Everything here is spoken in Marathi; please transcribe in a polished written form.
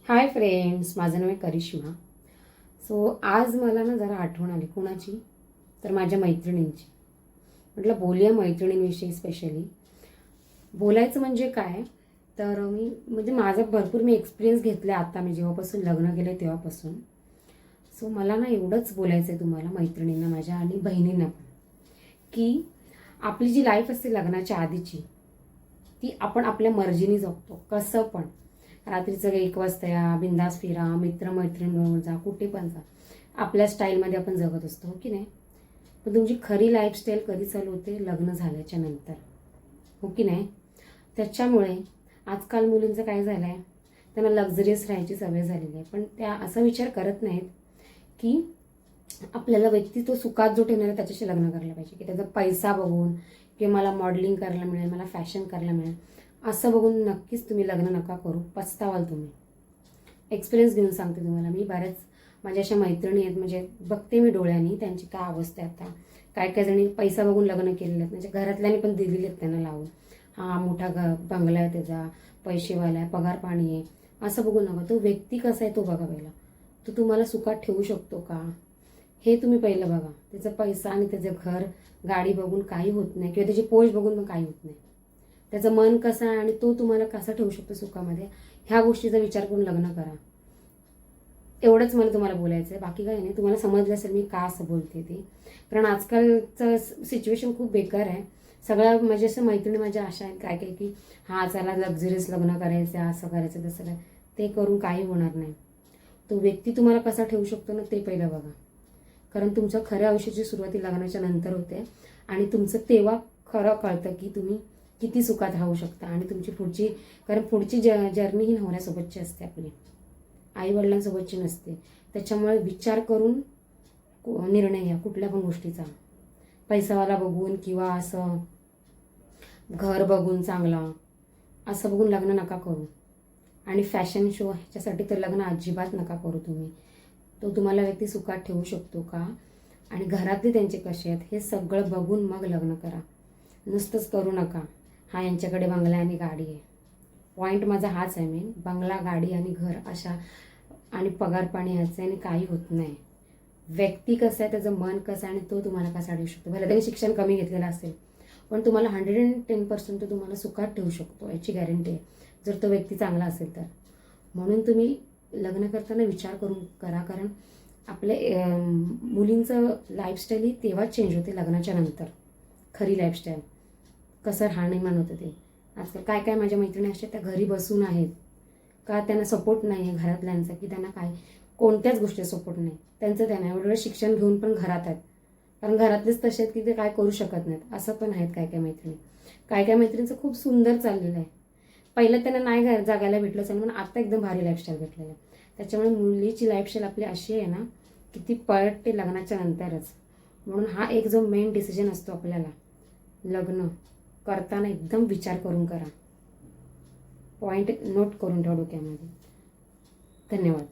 हाय फ्रेंड्स, माझं नाव आहे करिश्मा. सो आज मला ना जरा आठवण आली. कोणाची? तर माझ्या मैत्रिणींची. म्हटलं बोलूया मैत्रिणींविषयी. स्पेशली बोलायचं म्हणजे काय, तर माझा भरपूर एक्सपिरियन्स घेतला आता मी जेव्हापासून लग्न केलं तेव्हापासून. सो मला ना एवढंच बोलायचं आहे तुम्हाला, मैत्रिणींना माझ्या आणि बहिणींना पण, की आपली जी लाईफ असते लग्नाच्या आधीची, ती आपण आपल्या मर्जीने जगतो. कसं पण, रात्रीचं 1 वाजता या, बिंदास फिरा, मित्रमैत्रिणींबरोबर जा, कुठे पण जा, आपल्या स्टाईलमध्ये आपण जगत असतो, हो की नाही? पण तुमची खरी लाईफस्टाईल कधी चालू होते? लग्न झाल्याच्या नंतर, हो की नाही? त्याच्यामुळे आजकाल मुलींचं काय झालं आहे, त्यांना लक्झरियस राहायची सवय झालेली आहे, पण त्या असा विचार करत नाहीत की आपल्याला व्यक्ती तो सुखात जो ठेवणार आहे त्याच्याशी लग्न करायला पाहिजे, की त्याचा पैसा बघून किंवा मला मॉडेलिंग करायला मिळेल, मला फॅशन करायला मिळेल, असं बघून नक्कीच तुम्ही लग्न नका करू. पस्तावाल तुम्ही. एक्सपिरियन्स घेऊन सांगते तुम्हाला मी. बऱ्याच माझ्या अशा मैत्रिणी आहेत, म्हणजे बघते मी डोळ्यांनी त्यांची काय अवस्था आहे आता. काय काय जणी पैसा बघून लग्न केलेले आहेत, म्हणजे घरातल्याने पण दिलेले आहेत त्यांना लावून. हां, मोठा बंगला आहे त्याचा, पैसेवाला आहे, पगार पाणी आहे, असं बघू नका. तो व्यक्ती कसा आहे तो बघा पहिला. तो तुम्हाला सुखात ठेवू शकतो का, हे तुम्ही पहिलं बघा. त्याचा पैसा आणि त्याचं घर गाडी बघून काही होत नाही, किंवा त्याची पोच बघून पण काही होत नाही. त्याचं मन कसं आहे आणि तो तुम्हाला कसा ठेवू शकतो सुखामध्ये, ह्या गोष्टीचा विचार करून लग्न करा. एवढंच मला तुम्हाला बोलायचं आहे, बाकी काही नाही. तुम्हाला समजलं असेल मी का असं बोलते ते. कारण आजकालचं सिच्युएशन खूप बेकार आहे. सगळ्या म्हणजे असं मैत्रिणी माझ्या अशा आहेत काय काय की हां चला लक्झरियस लग्न करायचं, असं करायचं तसं काय, ते करून काही होणार नाही. तो व्यक्ती तुम्हाला कसा ठेवू शकतो ना, ते पहिलं बघा. कारण तुमच्या खऱ्या आयुष्याची सुरुवाती लग्नाच्या नंतर होते, आणि तुमचं तेव्हा खरं कळतं की तुम्ही किती सुखात राहू शकता. आणि तुमची पुढची, कारण पुढची जर्नी ही नवऱ्यासोबतची असते आपली, आईवडिलांसोबतची नसते. त्याच्यामुळे विचार करून निर्णय घ्या कुठल्या पण गोष्टीचा. पैसावाला बघून किंवा असं घर बघून चांगलं असं बघून लग्न नका करू. आणि फॅशन शो ह्याच्यासाठी तर लग्न अजिबात नका करू तुम्ही. तो तुम्हाला व्यक्ती सुखात ठेवू शकतो का, आणि घरातले त्यांचे कसे आहेत हे सगळं बघून मग लग्न करा. नुसतंच करू नका हा यांच्याकडे बंगला आणि गाडी आहे. पॉईंट माझा हाच आहे मेन. बंगला, गाडी आणि घर अशा आणि पगार पाणी ह्याचं आणि काही होत नाही. व्यक्ती कसं आहे, त्याचं मन कसं आहे, आणि तो तुम्हाला कसा ठेवू शकतो. भले त्याने शिक्षण कमी घेतलेलं असेल, पण तुम्हाला 110% तो तुम्हाला सुखात ठेवू शकतो, याची गॅरंटी आहे, जर तो व्यक्ती चांगला असेल तर. म्हणून तुम्ही लग्न करताना विचार करून करा. कारण आपल्या मुलींचं लाईफस्टाईल ही तेव्हाच चेंज होते लग्नाच्या नंतर. खरी लाईफस्टाईल कसं राहणीमान होतं ते. आजकाल काय काय माझ्या मैत्रिणी अशा त्या घरी बसून आहेत का, त्यांना सपोर्ट नाही आहे घरातल्यांचा, की त्यांना काय कोणत्याच गोष्टी सपोर्ट नाही त्यांचं. त्यांना एवढं शिक्षण घेऊन पण घरात आहेत, कारण घरातलेच तसे आहेत की ते काय करू शकत नाहीत. असं पण आहेत काय काय मैत्रिणी. काय काय मैत्रिणींचं खूप सुंदर चाललेलं आहे. पहिलं त्यांना नाही जागायला भेटलं असेल, पण आता एकदम भारी लाईफस्टाईल भेटलेलं आहे. त्याच्यामुळे मुलीची लाईफस्टाईल आपली अशी आहे ना की ती पळते लग्नाच्या नंतरच. म्हणून हा एक जो मेन डिसिजन असतो आपल्याला, लग्न करताना एकदम विचार करून करा. पॉईंट नोट करून ठेवा डोक्यामध्ये. धन्यवाद.